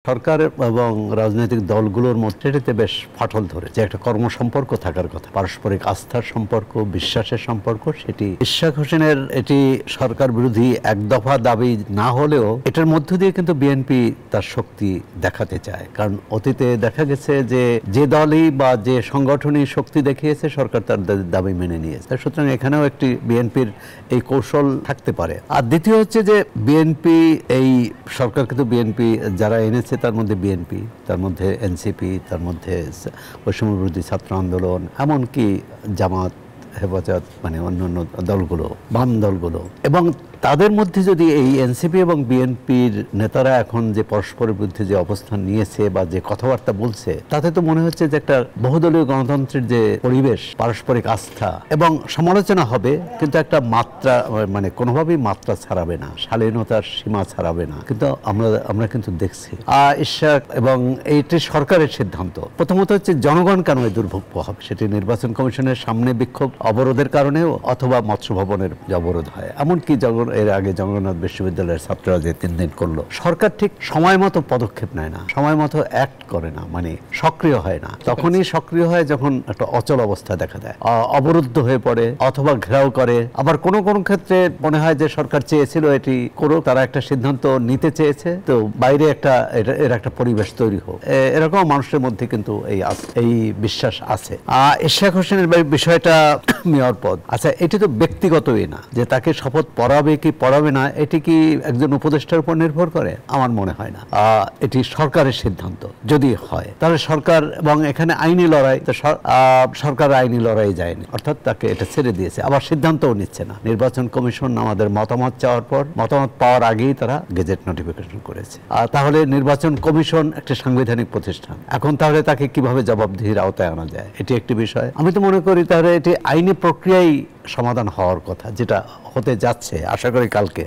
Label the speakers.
Speaker 1: সরকার এবং রাজনৈতিক দলগুলোর মধ্যে এটাতে বেশ ফাটল ধরে যে একটা কর্মসম্পর্ক থাকার কথা, পারস্পরিক আস্থার সম্পর্ক, বিশ্বাসের সম্পর্ক। সেটি ইশরাক হোসেনের এটি সরকার বিরোধী এক দফা দাবি না হলেও এটার মধ্য দিয়ে কিন্তু বিএনপি তার শক্তি দেখাতে চায়। কারণ অতীতে দেখা গেছে যে দলই বা যে সংগঠনই শক্তি দেখিয়েছে সরকার তার দাবি মেনে নিয়েছে। সুতরাং এখানেও একটি বিএনপির এই কৌশল থাকতে পারে। আর দ্বিতীয় হচ্ছে যে বিএনপি এই সরকার কিন্তু বিএনপি যারা এনেছে তার মধ্যে বিএনপি, তার মধ্যে এনসিপি, তার মধ্যে বৈষম্য বিরোধী ছাত্র আন্দোলন, এমনকি জামাত, হেফাজত, মানে অন্যান্য দলগুলো, বাম দলগুলো। এবং তাদের মধ্যে যদি এই এনসিপি এবং বিএনপির নেতারা এখন যে পরস্পরের বিরুদ্ধে যে অবস্থান নিয়েছে বা যে কথাবার্তা বলছে, তাতে তো মনে হচ্ছে যে একটা বহুদলীয় গণতন্ত্রের যে পরিবেশ, পারস্পরিক আস্থা এবং সমালোচনা হবে, কিন্তু একটা মাত্রা, মানে কোনোভাবেই মাত্রা ছাড়াবে না, শালীনতার সীমা ছাড়াবে না। কিন্তু আমরা কিন্তু দেখছি ইশরাক এবং এইটি সরকারের সিদ্ধান্ত। প্রথমত হচ্ছে জনগণ কেন এই দুর্ভোগ হবে, সেটি নির্বাচন কমিশনের সামনে বিক্ষোভ অবরোধের কারণেও অথবা মৎস্য ভবনের অবরোধ হয়। এমনকি এর আগে জগন্নাথ বিশ্ববিদ্যালয়ের ছাত্ররা যে 3 দিন করলো, সরকার ঠিক সময় মতো পদক্ষেপ নেয় না, সময় মতো অ্যাক্ট করে না, মানে সক্রিয় হয় না। তখনই সক্রিয় হয় যখন একটা অচল অবস্থা দেখা দেয়, অবরুদ্ধ হয়ে পড়ে অথবা ঘেরাও করে। আবার কোন কোন ক্ষেত্রে মনে হয় যে সরকার চেয়েছিল এটি করুক, তারা একটা সিদ্ধান্ত নিতে চেয়েছে, তো বাইরে এর একটা পরিবেশ তৈরি হোক, এরকম মানুষের মধ্যে কিন্তু এই বিশ্বাস আছে। ইশরাক হোসেনের বিষয়টা মেয়র পদ, আচ্ছা, এটি তো ব্যক্তিগতই না যে তাকে শপথ পড়াবে কি পড়াবে না, এটি কি একজন উপদেষ্টার উপর নির্ভর করে? আমার মনে হয় না। এটি সরকারের সিদ্ধান্ত। যদি হয় তাহলে সরকার, এবং এখানে আইনি লড়াই, সরকার আইনি লড়াই যায়নি, অর্থাৎ তাকে এটা ছেড়ে দিয়েছে। আবার সিদ্ধান্তও নিচ্ছে না। নির্বাচন কমিশন আমাদের মতামত চাওয়ার পর, মতামত পাওয়ার আগেই তারা গেজেট নোটিফিকেশন করেছে। তাহলে নির্বাচন কমিশন একটা সাংবিধানিক প্রতিষ্ঠান, এখন তাহলে তাকে কিভাবে জবাবদিহির আওতায় আনা যায়, এটি একটি বিষয়। আমি তো মনে করি তাহলে এটি আইনি প্রক্রিয়ায় সমাধান হওয়ার কথা, যেটা হতে যাচ্ছে আশা করি কালকে।